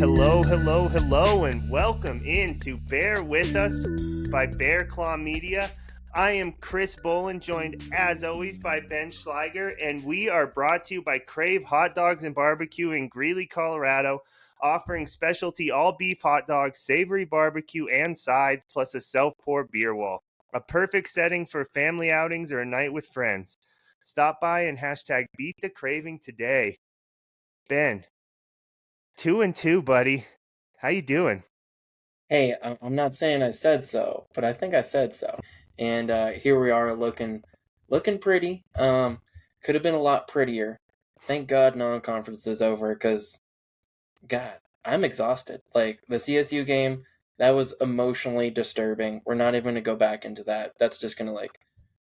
Hello, and welcome into Bear With Us by Bear Claw Media. I am Chris Bolin, joined as always by Ben Schleiger, and we are brought to you by Crave Hot Dogs and Barbecue in Greeley, Colorado, offering specialty all-beef hot dogs, savory barbecue, and sides, plus a self-pour beer wall. A perfect setting for family outings or a night with friends. Stop by and hashtag Beat the Craving today. Ben, 2-2, buddy. How you doing? Hey, I'm not saying I said so, but I think I said so. And here we are looking pretty. Could have been a lot prettier. Thank God non-conference is over because, God, I'm exhausted. Like, the CSU game, that was emotionally disturbing. We're not even going to go back into that. That's just going to,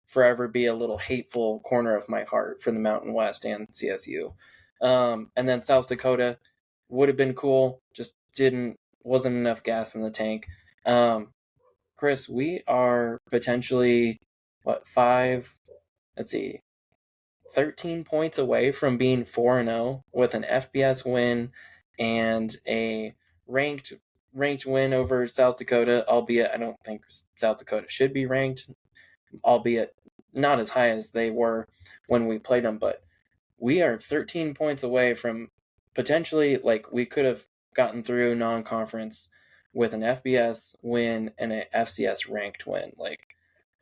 forever be a little hateful corner of my heart for the Mountain West and CSU. And then South Dakota would have been cool, just wasn't enough gas in the tank. Chris, we are potentially, what, 13 points away from being 4-0 with an FBS win and a ranked win over South Dakota, albeit I don't think South Dakota should be ranked, albeit not as high as they were when we played them, but we are 13 points away from potentially, we could have gotten through non-conference with an FBS win and an FCS ranked win.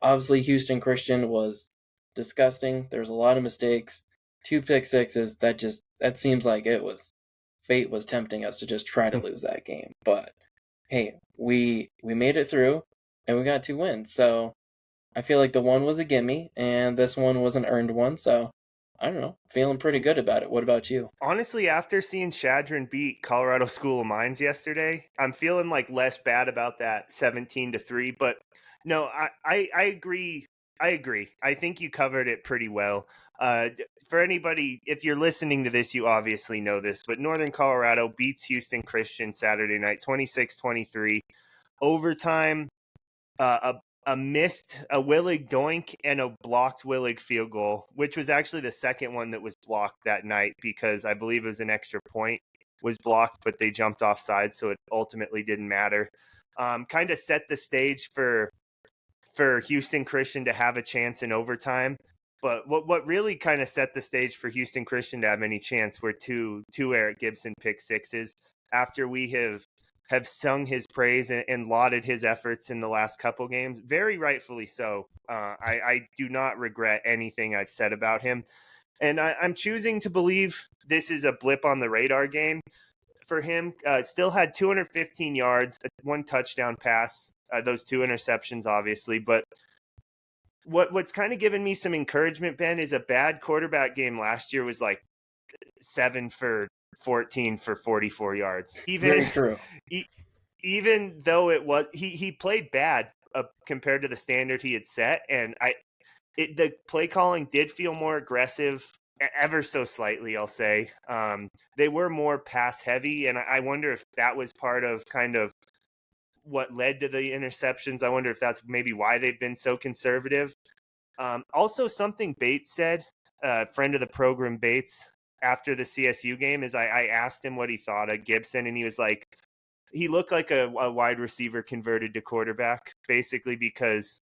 Obviously Houston Christian was disgusting. There's a lot of mistakes, 2 pick sixes. That seems like fate was tempting us to just try to lose that game. But hey, we made it through and we got 2 wins. So I feel like the one was a gimme and this one was an earned one. So I don't know, feeling pretty good about it. What about you? Honestly, after seeing Shadron beat Colorado School of Mines yesterday, I'm feeling like less bad about that 17-3. But no, I agree. I think you covered it pretty well. For anybody, if you're listening to this, you obviously know this, but Northern Colorado beats Houston Christian Saturday night 26-23. Overtime, a missed a Willig doink and a blocked Willig field goal, which was actually the second one that was blocked that night because I believe it was an extra point was blocked, but they jumped offside, so it ultimately didn't matter. Kind of set the stage for Houston Christian to have a chance in overtime. But what really kind of set the stage for Houston Christian to have any chance were two Eric Gibson pick sixes after we have sung his praise and lauded his efforts in the last couple games, very rightfully so. I do not regret anything I've said about him. And I'm choosing to believe this is a blip on the radar game for him. Still had 215 yards, 1 touchdown pass, those 2 interceptions, obviously. But what's kind of given me some encouragement, Ben, is a bad quarterback game last year was like 7 for 14 for 44 yards. Very true. Even though it was he played bad compared to the standard he had set, and the play calling did feel more aggressive ever so slightly, I'll say. They were more pass heavy, and I wonder if that was part of kind of what led to the interceptions. I wonder if that's maybe why they've been so conservative. Also, something Bates said, friend of the program Bates, after the CSU game, is I asked him what he thought of Gibson, and he was like, he looked like a wide receiver converted to quarterback, basically, because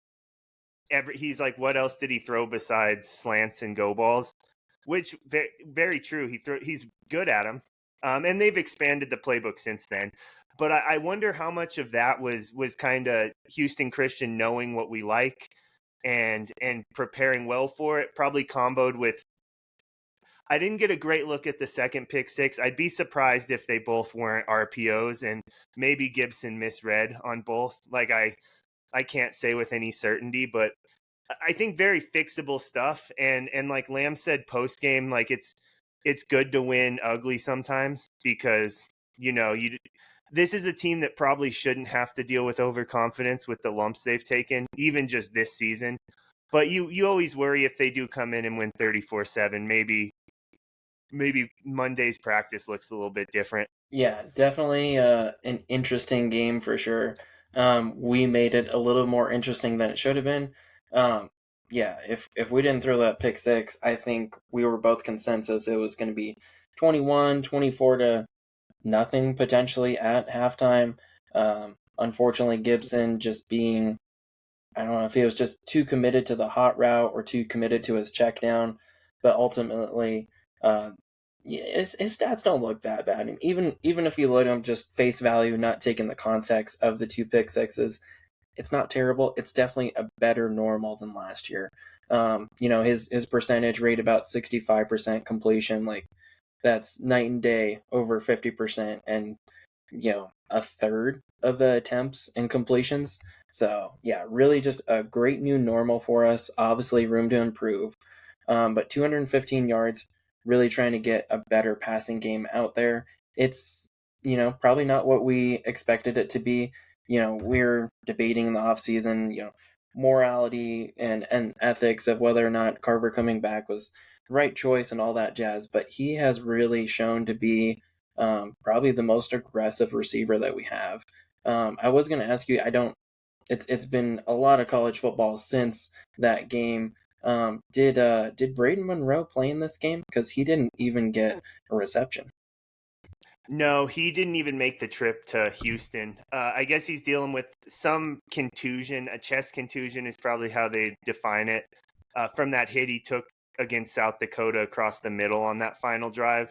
he's like, what else did he throw besides slants and go balls? Which very, very true. He's good at them, and they've expanded the playbook since then. But I wonder how much of that was kind of Houston Christian knowing what we like and preparing well for it. Probably comboed with. I didn't get a great look at the second pick six. I'd be surprised if they both weren't RPOs, and maybe Gibson misread on both. Like I can't say with any certainty, but I think very fixable stuff. And like Lamb said post game, like it's good to win ugly sometimes because this is a team that probably shouldn't have to deal with overconfidence with the lumps they've taken, even just this season. But you always worry if they do come in and win 34-7, maybe Monday's practice looks a little bit different. Yeah, definitely an interesting game for sure. We made it a little more interesting than it should have been. Yeah, if we didn't throw that pick six, I think we were both consensus it was going to be 21-24 to nothing potentially at halftime. Unfortunately, Gibson just being, I don't know if he was just too committed to the hot route or too committed to his check down, but ultimately, his stats don't look that bad. And even if you look at him just face value, not taking the context of the two pick sixes, it's not terrible. It's definitely a better normal than last year. His percentage rate about 65% completion, like that's night and day over 50%, and a third of the attempts and completions. So yeah, really just a great new normal for us. Obviously, room to improve, but 215 yards. Really trying to get a better passing game out there. It's probably not what we expected it to be. We're debating in the off season, morality and ethics of whether or not Carver coming back was the right choice and all that jazz. But he has really shown to be probably the most aggressive receiver that we have. I was going to ask you, I don't. It's been a lot of college football since that game. Did Braden Monroe play in this game? Because he didn't even get a reception. No, he didn't even make the trip to Houston. I guess he's dealing with some contusion. A chest contusion is probably how they define it. From that hit he took against South Dakota across the middle on that final drive.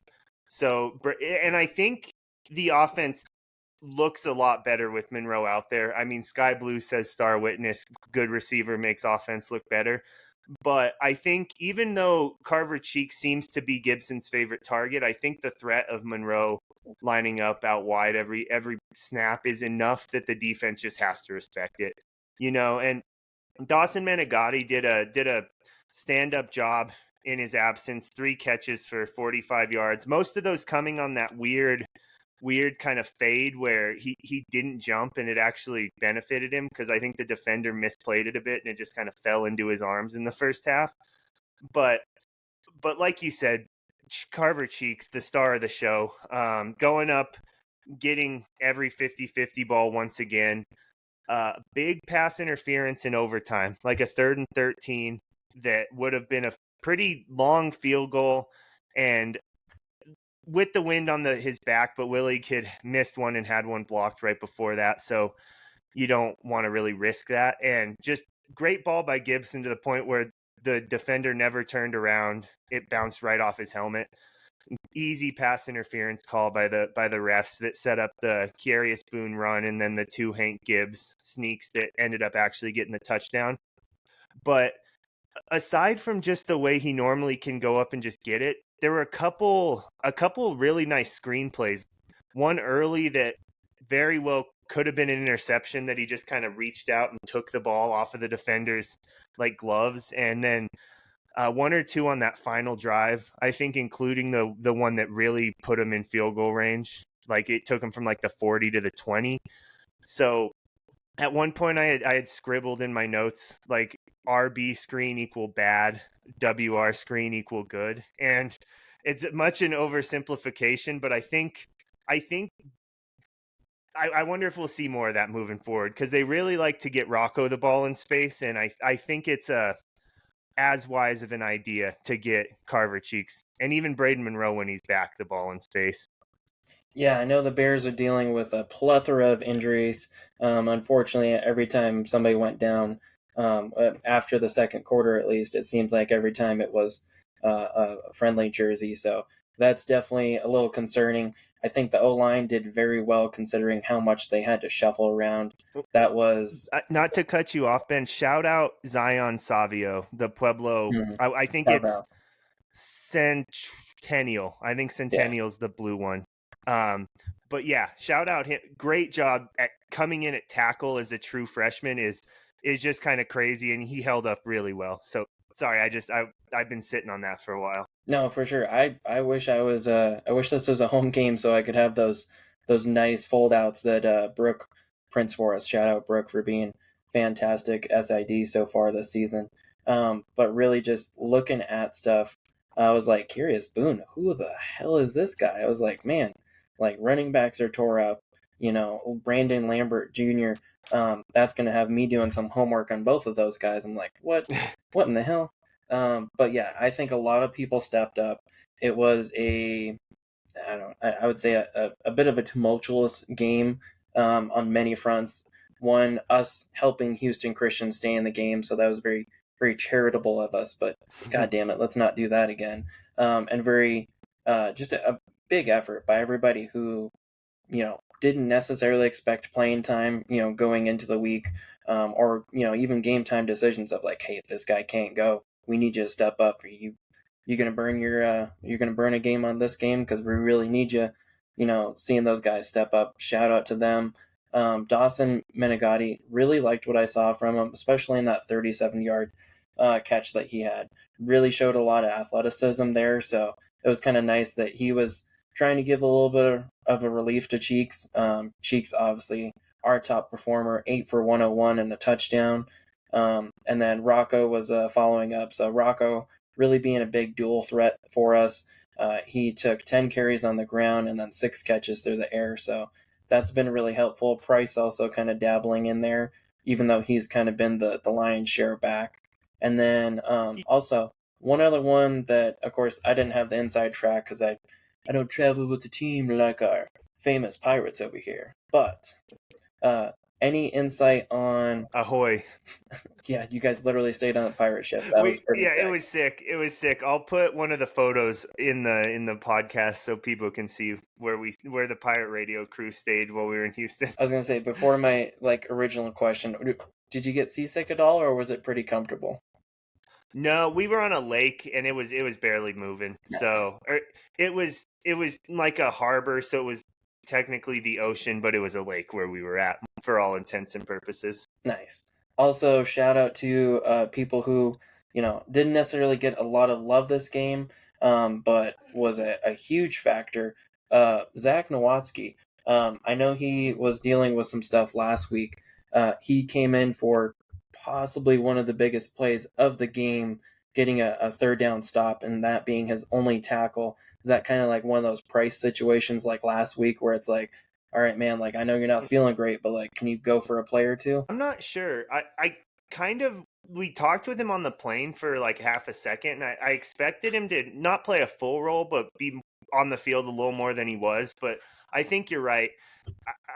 So, and I think the offense looks a lot better with Monroe out there. I mean, Sky Blue says Star Witness, good receiver makes offense look better. But I think even though Carver Cheek seems to be Gibson's favorite target, I think the threat of Monroe lining up out wide every snap is enough that the defense just has to respect it. And Dawson Menegatti did a stand-up job in his absence, 3 catches for 45 yards. Most of those coming on that weird kind of fade where he didn't jump, and it actually benefited him because I think the defender misplayed it a bit and it just kind of fell into his arms in the first half. But like you said, Carver Cheeks, the star of the show, going up, getting every 50-50 ball once again. Big pass interference in overtime, like a 3rd and 13 that would have been a pretty long field goal, and with the wind on his back, but Willig had missed one and had one blocked right before that, so you don't want to really risk that. And just great ball by Gibson to the point where the defender never turned around. It bounced right off his helmet. Easy pass interference call by the refs that set up the Kearius Boone run, and then the 2 Hank Gibbs sneaks that ended up actually getting the touchdown. But aside from just the way he normally can go up and just get it, there were a couple really nice screenplays. One early that very well could have been an interception that he just kind of reached out and took the ball off of the defender's like gloves, and then 1 or 2 on that final drive, I think, including the one that really put him in field goal range. Like it took him from like the 40 to the 20. So at one point I had scribbled in my notes like RB screen equal bad, WR screen equal good. And it's much an oversimplification, but I think I wonder if we'll see more of that moving forward, because they really like to get Rocco the ball in space, and I think it's as wise of an idea to get Carver Cheeks and even Braden Monroe when he's back the ball in space. Yeah, I know the Bears are dealing with a plethora of injuries. Unfortunately, every time somebody went down, after the second quarter at least, it seems like every time it was a friendly jersey. So that's definitely a little concerning. I think the O-line did very well considering how much they had to shuffle around. That was... Not to cut you off, Ben, shout out Zion Savio, the Pueblo. I think it's Centennial. I think Centennial's the blue one. But yeah, shout out him. Great job at coming in at tackle as a true freshman is just kind of crazy, and he held up really well. So sorry, I've been sitting on that for a while. No, for sure. I wish I was I wish this was a home game so I could have those nice foldouts that Brooke prints for us. Shout out Brooke for being fantastic SID so far this season. But really just looking at stuff, I was like, Curious Boone, who the hell is this guy? I was like, man, like running backs are tore up. Brandon Lambert Jr. That's gonna have me doing some homework on both of those guys. I'm like, what in the hell? But yeah, I think a lot of people stepped up. It was a I would say a bit of a tumultuous game on many fronts. One, us helping Houston Christian stay in the game, so that was very, very charitable of us, but God damn it, let's not do that again. And very, just a big effort by everybody who, didn't necessarily expect playing time, going into the week, or, even game time decisions of like, hey, this guy can't go. We need you to step up. Are you gonna burn you're gonna burn a game on this game because we really need you. Seeing those guys step up. Shout out to them. Dawson Menegatti, really liked what I saw from him, especially in that 37-yard catch that he had. Really showed a lot of athleticism there. So it was kind of nice that he was trying to give a little bit of a relief to Cheeks. Cheeks, obviously, our top performer, 8 for 101 and a touchdown. And then Rocco was following up. So Rocco really being a big dual threat for us. He took 10 carries on the ground and then 6 catches through the air. So that's been really helpful. Price also kind of dabbling in there, even though he's kind of been the lion's share back. And then also, one other one that, of course, I didn't have the inside track because I don't travel with the team like our famous pirates over here. But any insight on Ahoy? Yeah, you guys literally stayed on the pirate ship. That was pretty sick. It was sick. It was sick. I'll put one of the photos in the podcast so people can see where the pirate radio crew stayed while we were in Houston. I was gonna say, before my original question, did you get seasick at all, or was it pretty comfortable? No, we were on a lake and it was barely moving. Nice. So it was like a harbor, so it was technically the ocean, but it was a lake where we were at for all intents and purposes. Nice. Also, shout out to people who, didn't necessarily get a lot of love this game, but was a huge factor. Zach Nowatzki. I know he was dealing with some stuff last week. He came in for possibly one of the biggest plays of the game, getting a third down stop, and that being his only tackle. Is that kind of like one of those Price situations like last week where it's like, all right, man, like I know you're not feeling great, but like, can you go for a play or two? I'm not sure. I kind of, we talked with him on the plane for like half a second, and I expected him to not play a full role, but be on the field a little more than he was. But I think you're right.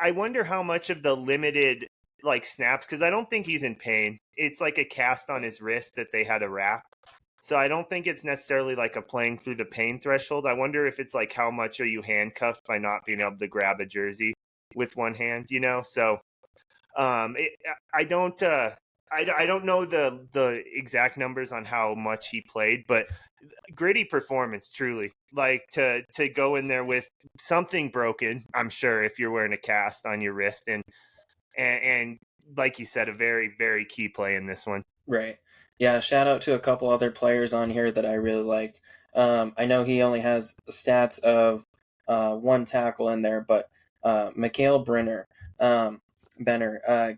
I wonder how much of the limited like snaps, because I don't think he's in pain. It's like a cast on his wrist that they had to wrap. So I don't think it's necessarily like a playing through the pain threshold. I wonder if it's like how much are you handcuffed by not being able to grab a jersey with one hand, So I don't know the exact numbers on how much he played, but gritty performance, truly. Like to go in there with something broken, I'm sure, if you're wearing a cast on your wrist, and like you said, a very, very key play in this one. Right. Yeah, shout out to a couple other players on here that I really liked. I know he only has stats of one tackle in there, but Mikhail Benner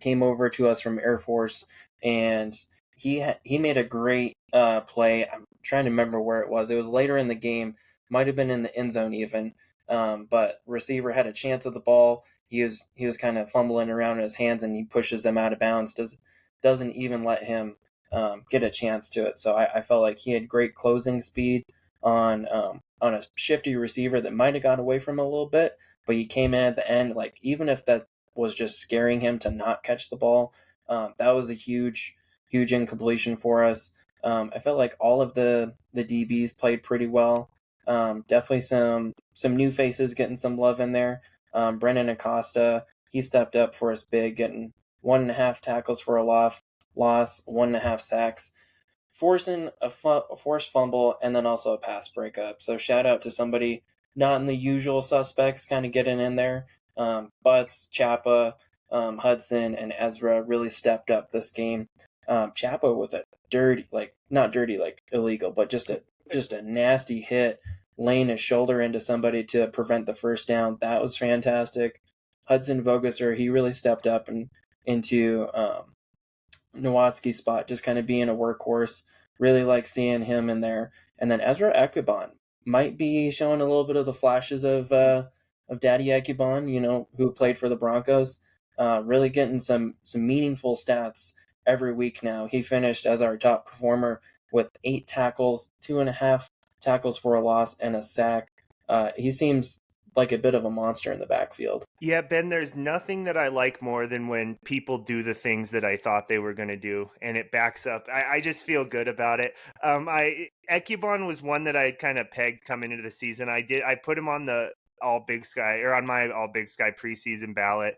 came over to us from Air Force, and he made a great play. I'm trying to remember where it was. It was later in the game, might have been in the end zone even, but receiver had a chance at the ball. He was kind of fumbling around in his hands, and he pushes him out of bounds. Doesn't even let him get a chance to it. So I felt like he had great closing speed on a shifty receiver that might have got away from him a little bit, but he came in at the end. Like, even if that was just scaring him to not catch the ball, that was a huge incompletion for us. I felt like all of the DBs played pretty well. Definitely some new faces getting some love in there. Brennan Acosta, he stepped up for us big, getting 1.5 tackles for a loss, 1.5 sacks, forcing a forced fumble, and then also a pass breakup. So shout out to somebody not in the usual suspects kind of getting in there. Butts, Chappa, Hudson, and Ezra really stepped up this game. Chappa with a not dirty like illegal, but just a nasty hit, laying his shoulder into somebody to prevent the first down. That was fantastic. Hudson Voguser, he really stepped up and into Nowatzki's spot, just kind of being a workhorse. Really like seeing him in there. And then Ezra Ekuban might be showing a little bit of the flashes of Daddy Ekuban, who played for the Broncos. Really getting some meaningful stats every week now. He finished as our top performer with 8 tackles, 2.5 tackles for a loss, and a sack. he seems like a bit of a monster in the backfield. Yeah, Ben, there's nothing that I like more than when people do the things that I thought they were going to do and it backs up. I just feel good about it. Ekubon was one that I had kind of pegged coming into the season. I put him on the All Big Sky or on my All Big Sky preseason ballot.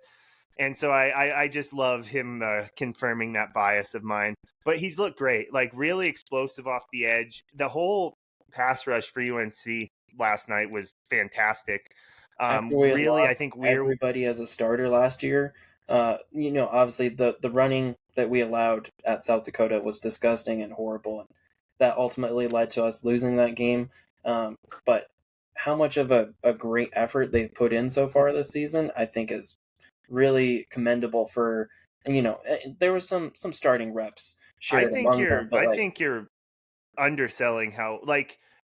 And so I just love him confirming that bias of mine. But he's looked great, like really explosive off the edge. The whole pass rush for UNC last night was fantastic. After we had Really, I lost think everybody as a starter last year, obviously the running that we allowed at South Dakota was disgusting and horrible, and that ultimately led to us losing that game. But how much of a great effort they've put in so far this season, I think is really commendable for, there was some starting reps shared among them, but I like, think you're underselling how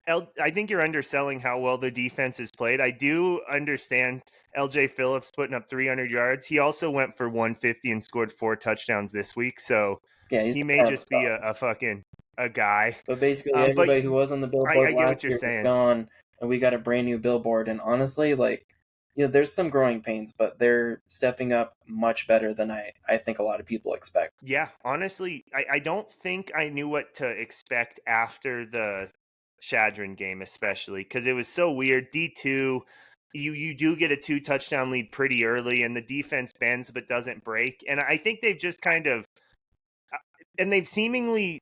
I think you're underselling how well the defense is played. I do understand LJ Phillips putting up 300 yards. He also went for 150 and scored 4 touchdowns this week. So yeah, he's he been may kind of a just be star. a fucking a guy. But basically, But everybody who was on the billboard I get last what you're year is saying. gone, and we got a brand new billboard. And honestly, like, there's some growing pains, but they're stepping up much better than I think a lot of people expect. Yeah, honestly, I don't think I knew what to expect after the Shadron game, especially because it was so weird. D2, you do get a 2 touchdown lead pretty early, and the defense bends but doesn't break. And I think they've just kind of, and they've seemingly,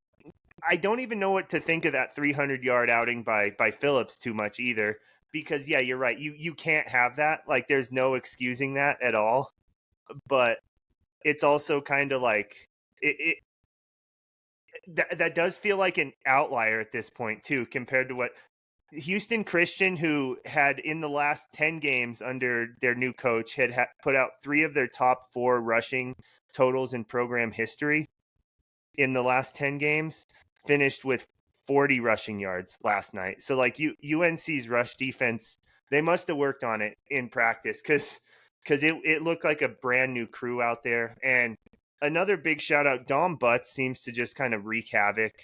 I don't even know what to think of that 300-yard outing by Phillips too much either. Because yeah, you're right. You can't have that. Like, there's no excusing that at all. But it's also kind of like it that does feel like an outlier at this point too, compared to what Houston Christian, who had in the last 10 games under their new coach, had put out 3 of their top 4 rushing totals in program history in the last 10 games, finished with 40 rushing yards last night. So like UNC's rush defense, they must have worked on it in practice because it looked like a brand new crew out there. And another big shout out, Dom Butts seems to just kind of wreak havoc.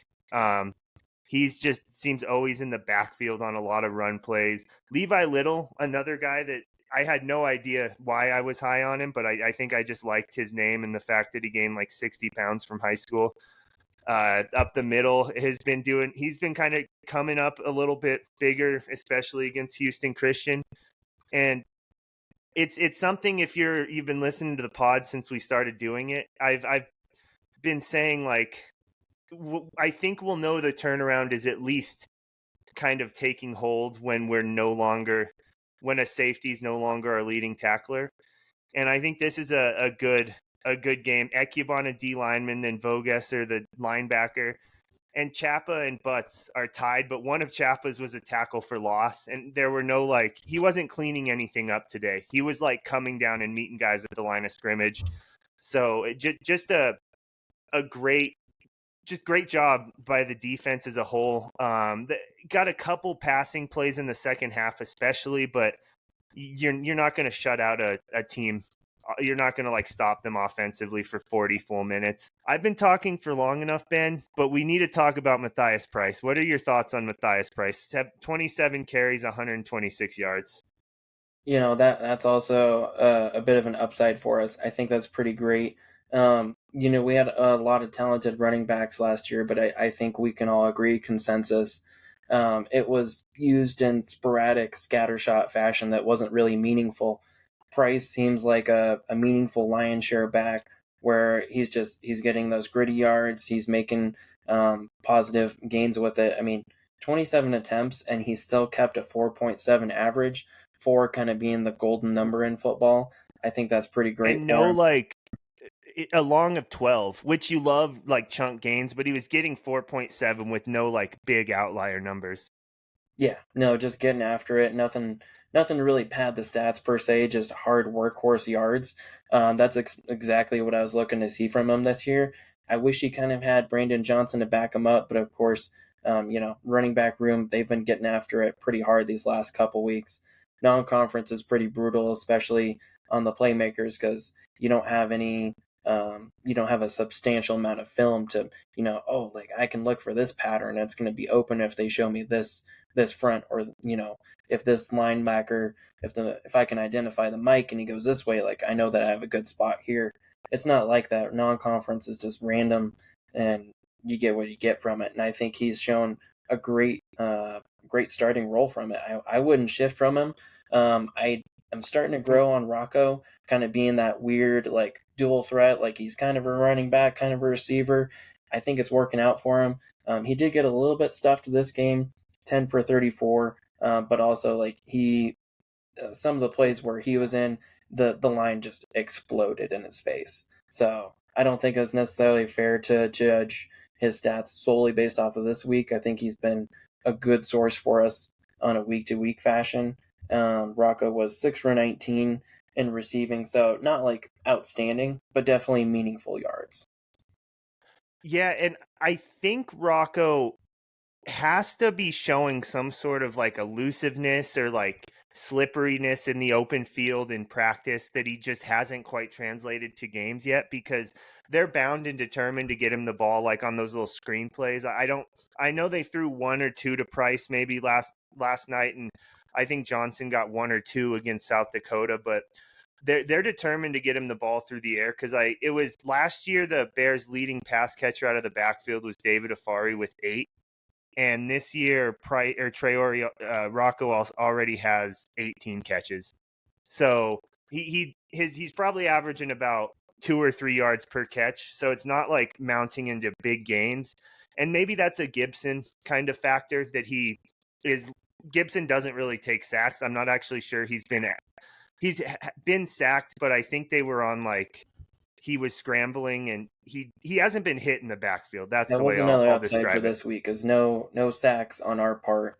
He's just seems always in the backfield on a lot of run plays. Levi Little, another guy that I had no idea why I was high on him, but I think I just liked his name and the fact that he gained like 60 pounds from high school. Up the middle he's been kind of coming up a little bit bigger, especially against Houston Christian. And it's something, if you've been listening to the pod since we started doing it, I've been saying like, I think we'll know the turnaround is at least kind of taking hold when when a safety's no longer our leading tackler. And I think this is a good game. Ekubon, a D lineman, then Vogesser, the linebacker, and Chappa and Butts are tied, but one of Chappa's was a tackle for loss, and there were no he wasn't cleaning anything up today. He was like coming down and meeting guys at the line of scrimmage. So just a great job by the defense as a whole. Got a couple passing plays in the second half, especially, but you're not going to shut out a team. You're not going to stop them offensively for 40 full minutes. I've been talking for long enough, Ben, but we need to talk about Mathias Price. What are your thoughts on Mathias Price? 27 carries, 126 yards. That's also a bit of an upside for us. I think that's pretty great. We had a lot of talented running backs last year, but I think we can all agree consensus. It was used in sporadic scattershot fashion that wasn't really meaningful. Price seems like a meaningful lion's share back where he's getting those gritty yards. He's making positive gains with it. I mean, 27 attempts and he still kept a 4.7 average, 4 kind of being the golden number in football. I think that's pretty great. And for no, him. a long of 12, which you love, chunk gains, but he was getting 4.7 with no big outlier numbers. Yeah, no, just getting after it. Nothing to really pad the stats per se. Just hard workhorse yards. That's exactly what I was looking to see from him this year. I wish he kind of had Brandon Johnson to back him up, but of course, running back room, they've been getting after it pretty hard these last couple weeks. Non-conference is pretty brutal, especially on the playmakers, because you don't have any you don't have a substantial amount of film to, oh, like I can look for this pattern. It's going to be open if they show me this front, or if this linebacker, if I can identify the mic and he goes this way, like I know that I have a good spot here. It's not like that. Non-conference is just random, and you get what you get from it. And I think he's shown a great starting role from it. I wouldn't shift from him. I'm starting to grow on Rocco, kind of being that weird like dual threat. Like he's kind of a running back, kind of a receiver. I think it's working out for him. He did get a little bit stuffed this game, 10 for 34, but also like some of the plays where he was in, the line just exploded in his face. So I don't think it's necessarily fair to judge his stats solely based off of this week. I think he's been a good source for us on a week-to-week fashion. Rocco was 6 for 19 in receiving, so not like outstanding, but definitely meaningful yards. Yeah, and I think Rocco has to be showing some sort of like elusiveness or like slipperiness in the open field in practice that he just hasn't quite translated to games yet, because they're bound and determined to get him the ball like on those little screen plays. I know they threw one or two to Price maybe last night, and I think Johnson got one or two against South Dakota, but they're determined to get him the ball through the air, because it was last year the Bears' leading pass catcher out of the backfield was David Afari with 8. And this year, Rocco already has 18 catches. So he's probably averaging about 2 or 3 yards per catch. So it's not like mounting into big gains. And maybe that's a Gibson kind of factor that Gibson doesn't really take sacks. I'm not actually sure he's been sacked, but I think they were on like, he was scrambling and he hasn't been hit in the backfield. That's That the was way another I'll upside for describe it. this week, is no sacks on our part.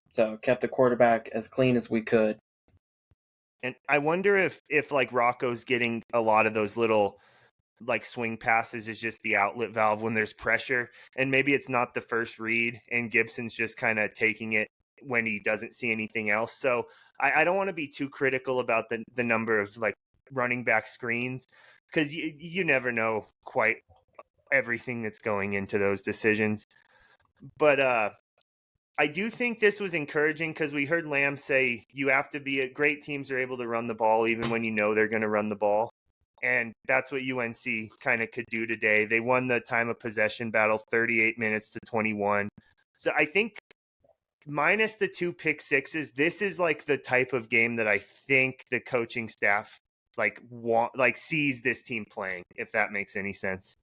So kept the quarterback as clean as we could. And I wonder if like Rocco's getting a lot of those little like swing passes is just the outlet valve when there's pressure, and maybe it's not the first read and Gibson's just kind of taking it when he doesn't see anything else. So I don't want to be too critical about the number of like running back screens, because you never know quite everything that's going into those decisions. But I do think this was encouraging, because we heard Lamb say you have to be great teams are able to run the ball even when you know they're going to run the ball. And that's what UNC kind of could do today. They won the time of possession battle 38 minutes to 21. So I think minus the 2 pick sixes, this is like the type of game that I think the coaching staff sees this team playing, if that makes any sense.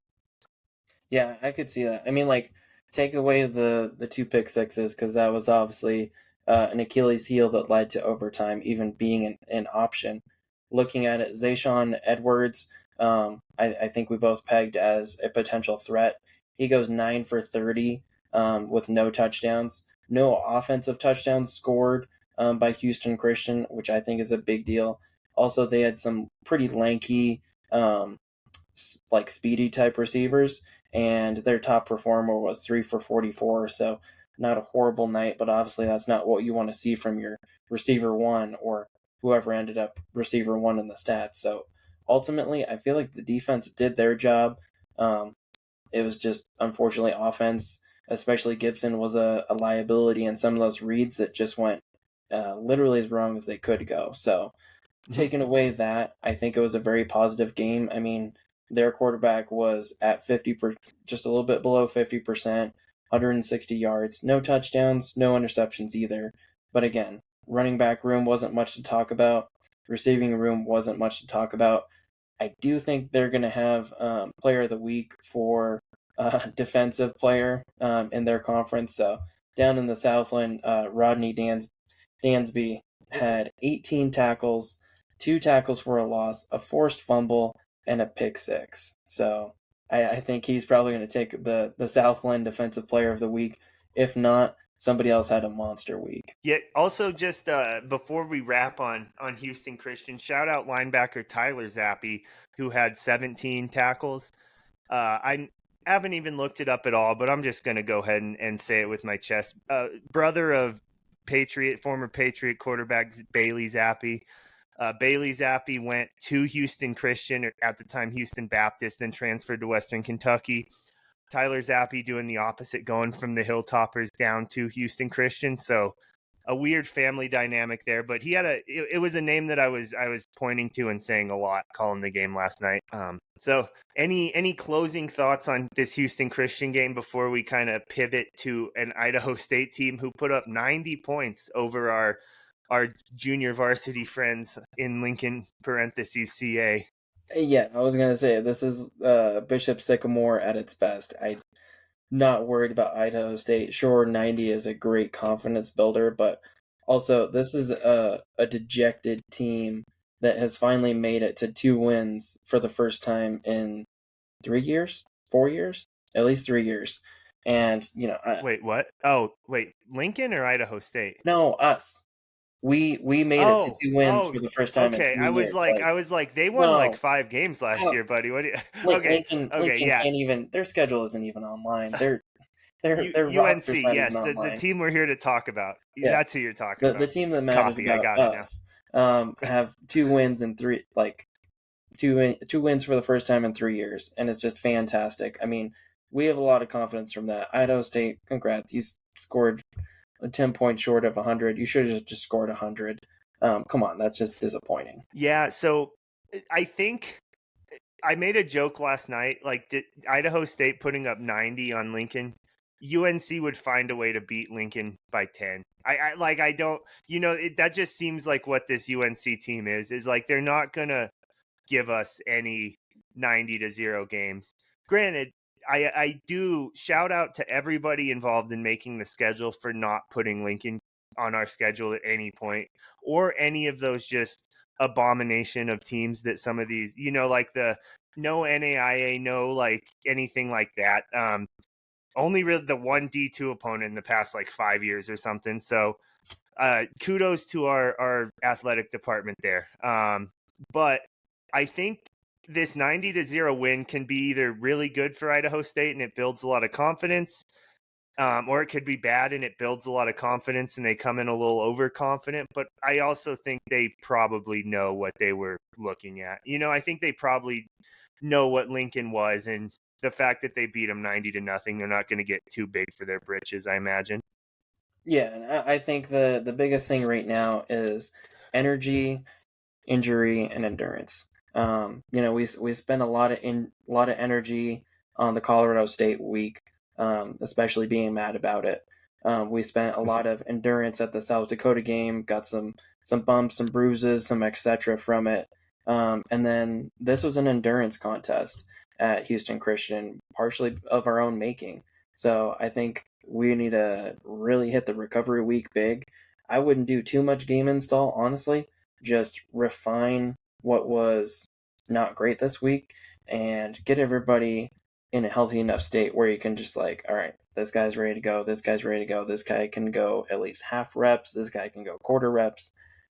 Yeah, I could see that. I mean, like, take away the 2 pick sixes, because that was obviously an Achilles heel that led to overtime even being an option. Looking at it, Zayshawn Edwards, I think we both pegged as a potential threat. He goes 9 for 30 with no touchdowns. No offensive touchdowns scored by Houston Christian, which I think is a big deal. Also, they had some pretty lanky, like speedy type receivers, and their top performer was 3 for 44. So not a horrible night, but obviously that's not what you want to see from your receiver one or whoever ended up receiver one in the stats. So ultimately, I feel like the defense did their job. It was just unfortunately offense, especially Gibson, was a liability in some of those reads that just went literally as wrong as they could go. So taking away that, I think it was a very positive game. I mean, their quarterback was at just a little bit below 50%, 160 yards, no touchdowns, no interceptions either. But again, running back room wasn't much to talk about. Receiving room wasn't much to talk about. I do think they're going to have player of the week for defensive player in their conference. So down in the Southland, Rodney Dansby had 18 tackles, 2 tackles for a loss, a forced fumble, and a pick six. So I think he's probably going to take the Southland Defensive Player of the Week. If not, somebody else had a monster week. Yeah. Also, just before we wrap on Houston Christian, shout out linebacker Tyler Zappi, who had 17 tackles. I haven't even looked it up at all, but I'm just going to go ahead and say it with my chest. Brother of former Patriot quarterback Bailey Zappi. Bailey Zappi went to Houston Christian, or at the time Houston Baptist, then transferred to Western Kentucky. Tyler Zappi doing the opposite, going from the Hilltoppers down to Houston Christian. So a weird family dynamic there, but he had it was a name that I was pointing to and saying a lot calling the game last night. So any closing thoughts on this Houston Christian game before we kind of pivot to an Idaho State team who put up 90 points over our junior varsity friends in Lincoln parentheses CA? Yeah, I was gonna say this is Bishop Sycamore at its best. I'm not worried about Idaho State. Sure, 90 is a great confidence builder, but also this is a dejected team that has finally made it to 2 wins for the first time in 3 years, 4 years, at least 3 years. And Wait, what? Oh, wait, Lincoln or Idaho State? no, us. We made it to 2 wins for the first time in okay. 3 years. I was like, they won like No, 5 games last how- year, buddy. What do you? Okay, Lincoln yeah. can't even. Their schedule isn't even online. Their roster's UNC, not yes, even the online. team we're here to talk about. Yeah, That's who you're talking the about. team that matters Copy, I about got it now. us have 2 wins in three, like two wins for the first time in 3 years, and it's just fantastic. I mean, we have a lot of confidence from that. Idaho State, congrats! You scored 10 points short of 100. You should have just scored 100. Come on, that's just disappointing. Yeah, so I think I made a joke last night. Like, did Idaho State putting up 90 on Lincoln? UNC would find a way to beat Lincoln by 10. I don't, that just seems like what this UNC team is like they're not gonna give us any 90-0 games. Granted, I do shout out to everybody involved in making the schedule for not putting Lincoln on our schedule at any point, or any of those just abomination of teams that some of these, like the no NAIA, no like anything like that. Only really the one D2 opponent in the past like 5 years or something. So kudos to our athletic department there. But I think this 90-0 win can be either really good for Idaho State and it builds a lot of confidence, or it could be bad and it builds a lot of confidence and they come in a little overconfident. But I also think they probably know what they were looking at. I think they probably know what Lincoln was, and the fact that they beat them 90-0, they're not going to get too big for their britches, I imagine. Yeah, and I think the biggest thing right now is energy, injury, and endurance. We spent a lot of energy on the Colorado State week, especially being mad about it. We spent a lot of endurance at the South Dakota game, got some bumps, some bruises, some etc. from it. And then this was an endurance contest at Houston Christian, partially of our own making. So I think we need to really hit the recovery week big. I wouldn't do too much game install, honestly. Just refine what was not great this week and get everybody in a healthy enough state where you can just like, all right, this guy's ready to go, this guy's ready to go, this guy can go at least half reps, this guy can go quarter reps.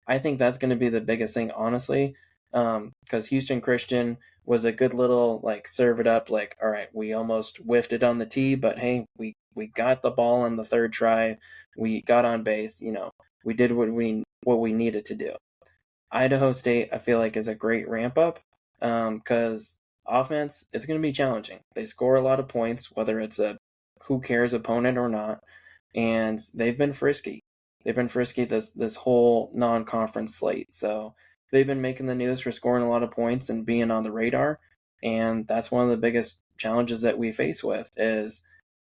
I think that's going to be the biggest thing, honestly, because Houston Christian was a good little like serve it up, like, all right, we almost whiffed it on the tee, but hey, we got the ball on the third try, we got on base, we did what we needed to do. Idaho State, I feel like, is a great ramp up because offense, it's going to be challenging. They score a lot of points, whether it's a who cares opponent or not, and they've been frisky. They've been frisky this whole non-conference slate. So they've been making the news for scoring a lot of points and being on the radar. And that's one of the biggest challenges that we face with is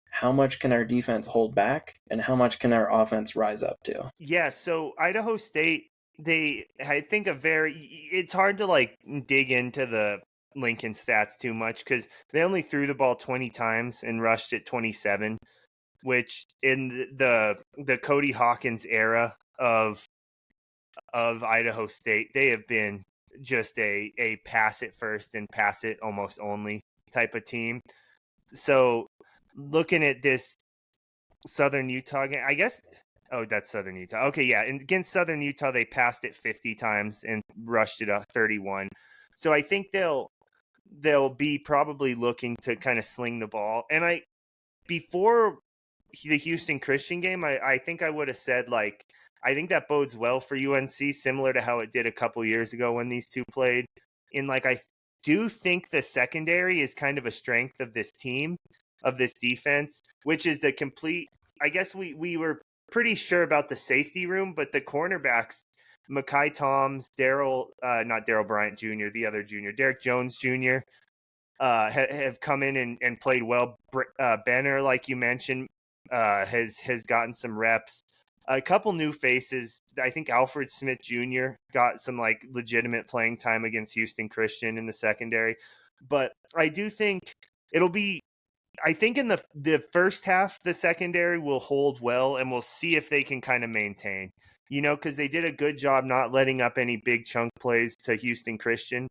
how much can our defense hold back and how much can our offense rise up to? Yeah, so Idaho State, I think it's hard to like dig into the Lincoln stats too much because they only threw the ball 20 times and rushed it 27, which in the Cody Hawkins era of Idaho State, they have been just a pass it first and pass it almost only type of team. So looking at this Southern Utah game, I guess. Oh, that's Southern Utah. Okay, yeah. And against Southern Utah, they passed it 50 times and rushed it 31. So I think they'll be probably looking to kind of sling the ball. And before the Houston Christian game, I think I would have said like I think that bodes well for UNC, similar to how it did a couple years ago when these two played. I do think the secondary is kind of a strength of this team, of this defense, which is the complete. I guess we were pretty sure about the safety room, but the cornerbacks, Makai Toms, not Daryl Bryant Jr., the other junior, Derek Jones Jr., have come in and played well. Benner, like you mentioned, has gotten some reps. A couple new faces. I think Alfred Smith Jr. got some like legitimate playing time against Houston Christian in the secondary. But I do think it'll be. I think in the first half, the secondary will hold well, and we'll see if they can kind of maintain. Because they did a good job not letting up any big chunk plays to Houston Christian,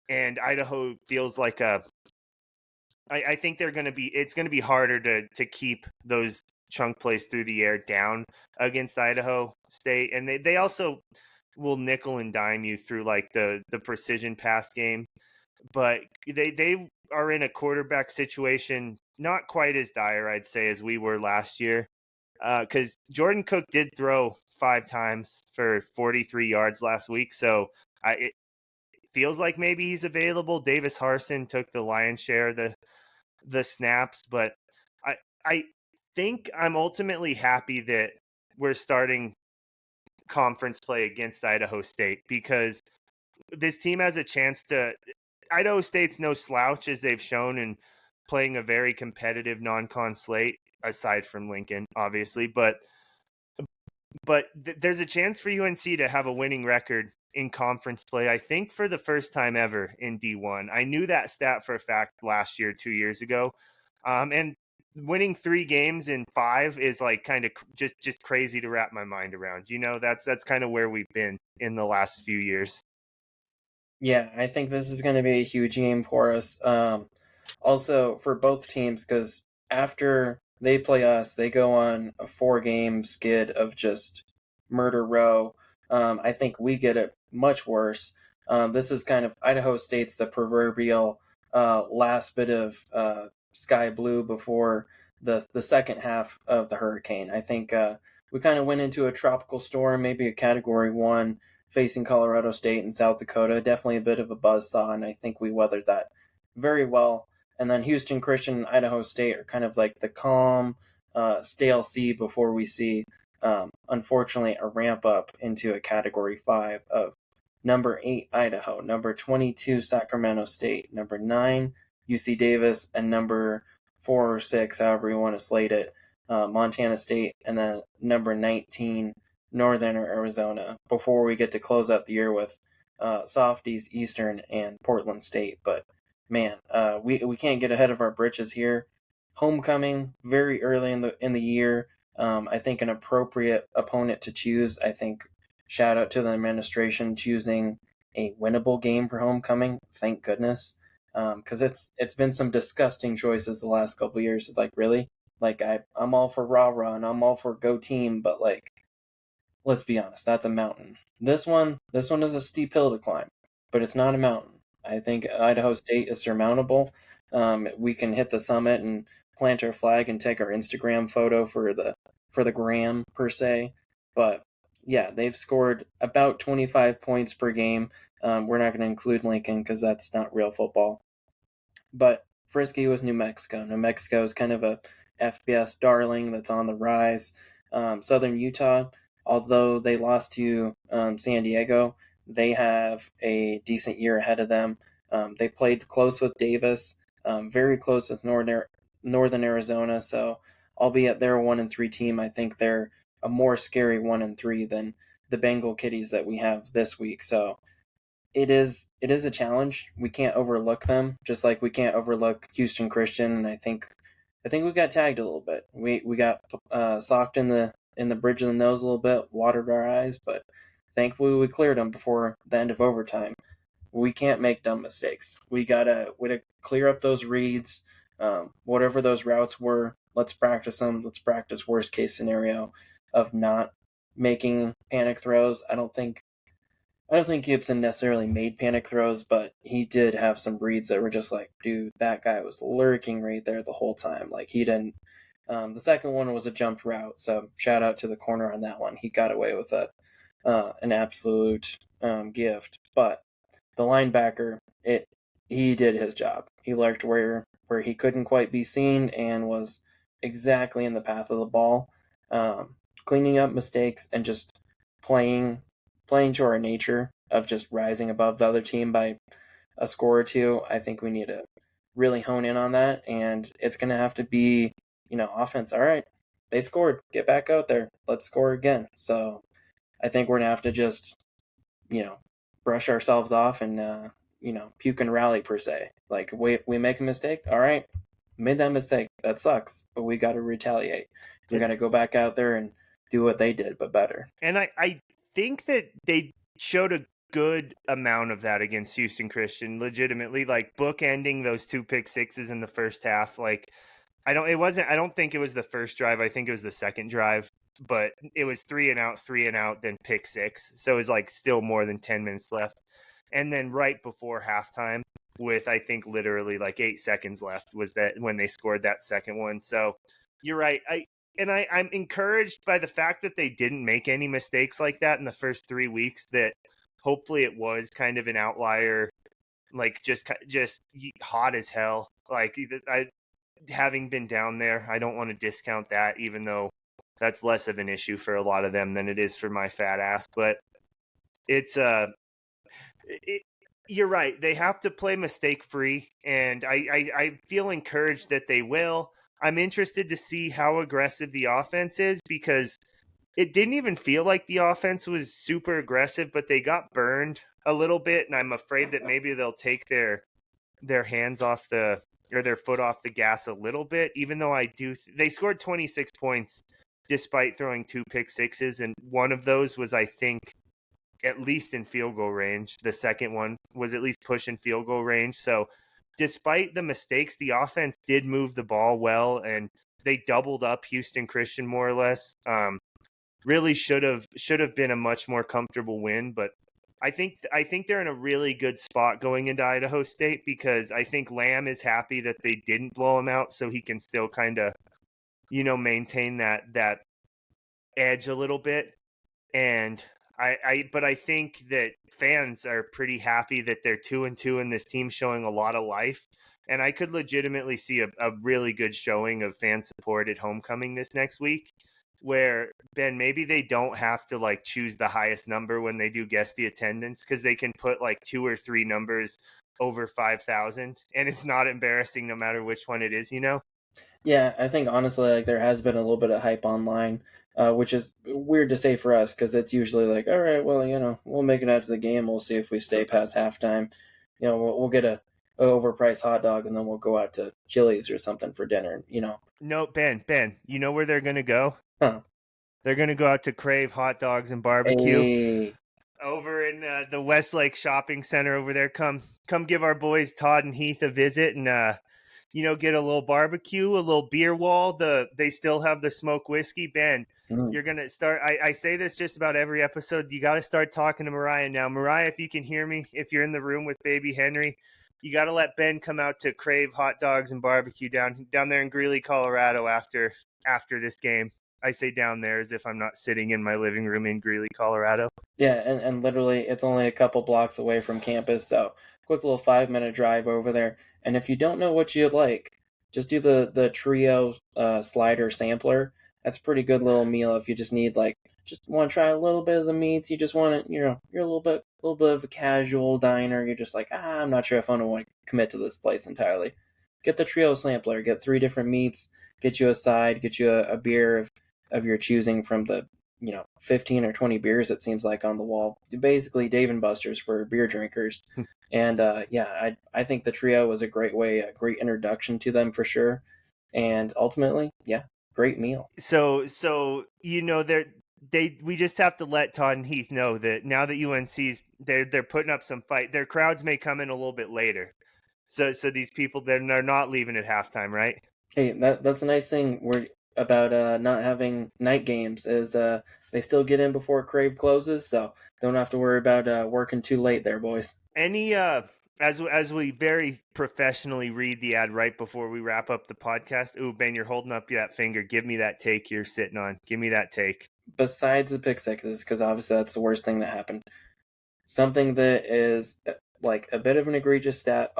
and Idaho feels like I think it's going to be harder to keep those chunk plays through the air down against Idaho State. And they also will nickel and dime you through like the precision pass game. But they are in a quarterback situation not quite as dire, I'd say, as we were last year. Because Jordan Cook did throw 5 times for 43 yards last week. So it feels like maybe he's available. Davis Harson took the lion's share of the snaps, but I think I'm ultimately happy that we're starting conference play against Idaho State, because this team has a chance to. Idaho State's no slouch, as they've shown in playing a very competitive non-con slate, aside from Lincoln, obviously, but there's a chance for UNC to have a winning record in conference play, I think, for the first time ever in D1. I knew that stat for a fact last year, 2 years ago. And winning 3 games in 5 is like kind of just crazy to wrap my mind around. That's kind of where we've been in the last few years. Yeah, I think this is going to be a huge game for us. Also, for both teams, because after they play us, they go on a 4-game skid of just murder row. I think we get it much worse. This is kind of Idaho State's the proverbial last bit of sky blue before the second half of the hurricane. I think we kind of went into a tropical storm, maybe a Category 1, facing Colorado State and South Dakota. Definitely a bit of a buzzsaw, and I think we weathered that very well. And then Houston Christian and Idaho State are kind of like the calm, stale sea before we see, unfortunately, a ramp up into a Category 5 of number 8 Idaho, number 22 Sacramento State, number 9 UC Davis, and number 4 or 6, however you want to slate it, Montana State, and then number 19 Northern Arizona, before we get to close out the year with Softies, Eastern, and Portland State. But man, we can't get ahead of our britches here. Homecoming very early in the year. I think an appropriate opponent to choose. I think shout out to the administration choosing a winnable game for homecoming. Thank goodness, because it's been some disgusting choices the last couple of years. Like, really, like I'm all for rah and I'm all for go team, but like, let's be honest, that's a mountain. This one is a steep hill to climb, but it's not a mountain. I think Idaho State is surmountable. We can hit the summit and plant our flag and take our Instagram photo for the gram per se. But yeah, they've scored about 25 points per game. We're not going to include Lincoln because that's not real football. But frisky with New Mexico. New Mexico is kind of a FBS darling that's on the rise. Southern Utah, although they lost to San Diego, they have a decent year ahead of them. They played close with Davis, very close with Northern Arizona. So, albeit they're a 1-3 team, I think they're a more scary 1-3 than the Bengal Kitties that we have this week. So, it is a challenge. We can't overlook them, just like we can't overlook Houston Christian. And I think we got tagged a little bit. We got socked in the bridge of the nose a little bit, watered our eyes, but thankfully we cleared them before the end of overtime. We can't make dumb mistakes. We gotta clear up those reads, whatever those routes were. Let's practice them. Let's practice worst case scenario of not making panic throws. I don't think Gibson necessarily made panic throws, but he did have some reads that were just like, dude, that guy was lurking right there the whole time. Like he didn't The second one was a jumped route, so shout out to the corner on that one. He got away with an absolute gift. But the linebacker, he did his job. He lurked where he couldn't quite be seen and was exactly in the path of the ball, cleaning up mistakes and just playing to our nature of just rising above the other team by a score or two. I think we need to really hone in on that, and it's going to have to be, offense. All right, they scored. Get back out there. Let's score again. So I think we're going to have to just, brush ourselves off and, puke and rally per se. Like, we make a mistake. All right, made that mistake. That sucks, but we got to retaliate. We got to go back out there and do what they did, but better. And I think that they showed a good amount of that against Houston Christian, legitimately, like bookending those 2 pick sixes in the first half. Like, I don't think it was the first drive. I think it was the second drive, but it was 3 and out, then pick six. So it was like still more than 10 minutes left. And then right before halftime, with I think literally like 8 seconds left, was that when they scored that second one. So you're right. I'm encouraged by the fact that they didn't make any mistakes like that in the first 3 weeks, that hopefully it was kind of an outlier, like just hot as hell. Like, having been down there, I don't want to discount that, even though that's less of an issue for a lot of them than it is for my fat ass. But it's you're right. They have to play mistake free, and I feel encouraged that they will. I'm interested to see how aggressive the offense is, because it didn't even feel like the offense was super aggressive, but they got burned a little bit, and I'm afraid that maybe they'll take their hands off or their foot off the gas a little bit, even though they scored 26 points despite throwing 2 pick sixes, and one of those was, I think, at least in field goal range. The second one was at least pushing field goal range. So despite the mistakes, the offense did move the ball well, and they doubled up Houston Christian more or less. Really should have been a much more comfortable win, but I think they're in a really good spot going into Idaho State, because I think Lamb is happy that they didn't blow him out, so he can still kind of, maintain that edge a little bit. And but I think that fans are pretty happy that they're 2-2 and this team's showing a lot of life. And I could legitimately see a really good showing of fan support at homecoming this next week, where, Ben, maybe they don't have to like choose the highest number when they do guess the attendance, because they can put like 2 or 3 numbers over 5,000, and it's not embarrassing no matter which one it is, Yeah, I think honestly, like, there has been a little bit of hype online, which is weird to say for us, because it's usually like, all right, well, we'll make it out to the game. We'll see if we stay past halftime. We'll get a overpriced hot dog, and then we'll go out to Chili's or something for dinner. No, Ben, you know where they're going to go? Huh. They're going to go out to Crave Hot Dogs and Barbecue. Hey. Over in the Westlake Shopping Center over there. Come give our boys Todd and Heath a visit, and get a little barbecue, a little beer wall. They still have the smoke whiskey. Ben, you're gonna start. I say this just about every episode. You got to start talking to Mariah now. Mariah, if you can hear me, if you're in the room with baby Henry, you got to let Ben come out to Crave Hot Dogs and Barbecue down there in Greeley, Colorado after this game. I say down there as if I'm not sitting in my living room in Greeley, Colorado. Yeah, and literally it's only a couple blocks away from campus, so quick little 5-minute drive over there. And if you don't know what you'd like, just do the trio slider sampler. That's a pretty good little meal if you just need, like, just want to try a little bit of the meats. You just want to, you're a little bit of a casual diner. You're just like, I'm not sure if I want to commit to this place entirely. Get the trio sampler. Get 3 different meats. Get you a side. Get you a beer of your choosing from the 15 or 20 beers, it seems like, on the wall. Basically Dave and Buster's for beer drinkers. And I think the trio was a great introduction to them for sure. And ultimately, great meal. So we just have to let Todd and Heath know that now that UNC's they're putting up some fight, their crowds may come in a little bit later. So these people, they're not leaving at halftime, right? Hey, that's a nice thing about not having night games is they still get in before Crave closes, so don't have to worry about working too late there, boys. Any as we very professionally read the ad right before we wrap up the podcast. Ooh, Ben, you're holding up that finger. Give me that take you're sitting on. Give me that take. Besides the pick sixes, because obviously that's the worst thing that happened. Something that is like a bit of an egregious stat.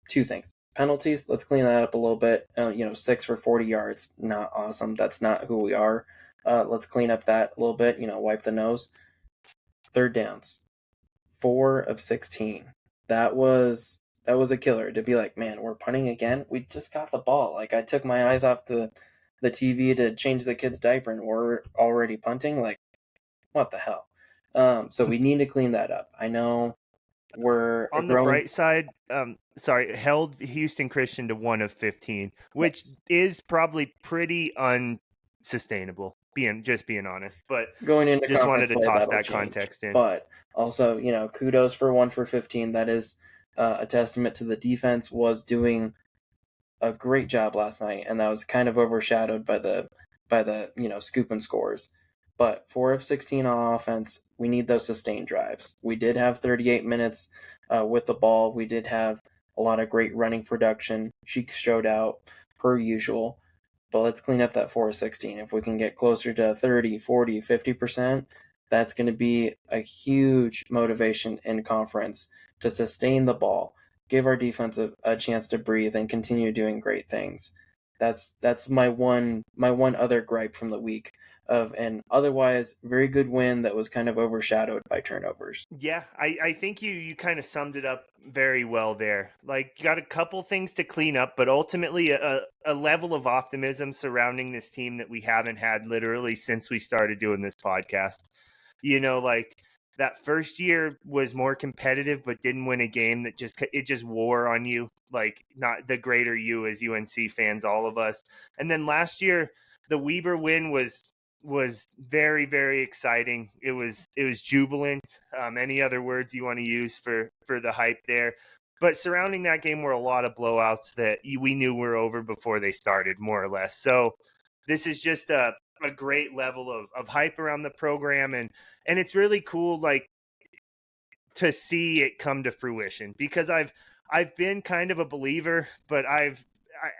Two things. Penalties, let's clean that up a little bit. 6 for 40 yards, not awesome. That's not who we are. Let's clean up that a little bit, wipe the nose. Third downs, 4 of 16. That was a killer. To be like, man, we're punting again? We just got the ball. Like, I took my eyes off the TV to change the kid's diaper and we're already punting? Like, what the hell? So we need to clean that up. I know we're on the bright side. Held Houston Christian to 1 of 15, which is probably pretty unsustainable. Being honest, but going into just wanted to play, toss that context in. But also, kudos for 1 for 15. That is a testament to the defense was doing a great job last night, and that was kind of overshadowed by the scoop and scores. But 4 of 16 on offense, we need those sustained drives. We did have 38 minutes with the ball. We did have a lot of great running production. Sheik showed out per usual. But let's clean up that 4 of 16. If we can get closer to 30, 40, 50%, that's going to be a huge motivation in conference to sustain the ball, give our defense a chance to breathe, and continue doing great things. That's my one other gripe from the week of an otherwise very good win that was kind of overshadowed by turnovers. Yeah, I think you kind of summed it up very well there. Like, you got a couple things to clean up, but ultimately a level of optimism surrounding this team that we haven't had literally since we started doing this podcast. Like, that first year was more competitive, but didn't win a game that just wore on you. Like, not the greater you as UNC fans, all of us. And then last year, the Weber win was very, very exciting. It was jubilant. Any other words you want to use for the hype there? But surrounding that game were a lot of blowouts that we knew were over before they started, more or less. So this is just a great level of hype around the program, and it's really cool, like, to see it come to fruition, because I've been kind of a believer, but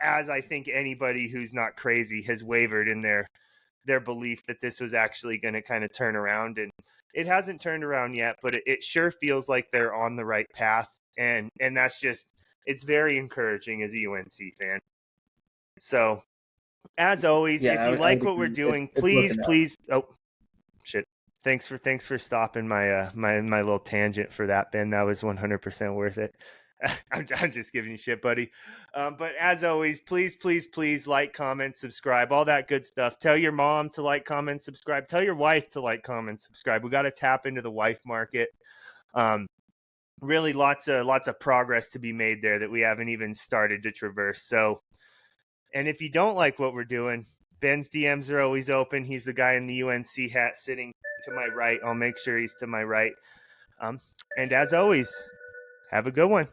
as I think anybody who's not crazy has wavered in their belief that this was actually going to kind of turn around, and it hasn't turned around yet, but it sure feels like they're on the right path, and that's just, it's very encouraging as a UNC fan. So, as always, if you like what we're doing, please, oh shit. Thanks for stopping my my little tangent for that, Ben. That was 100% worth it. I'm just giving you shit, buddy. But as always, please like, comment, subscribe, all that good stuff. Tell your mom to like, comment, subscribe. Tell your wife to like, comment, subscribe. We got to tap into the wife market. Really lots of progress to be made there that we haven't even started to traverse. So, and if you don't like what we're doing, Ben's DMs are always open. He's the guy in the UNC hat sitting to my right. I'll make sure he's to my right. And as always, have a good one.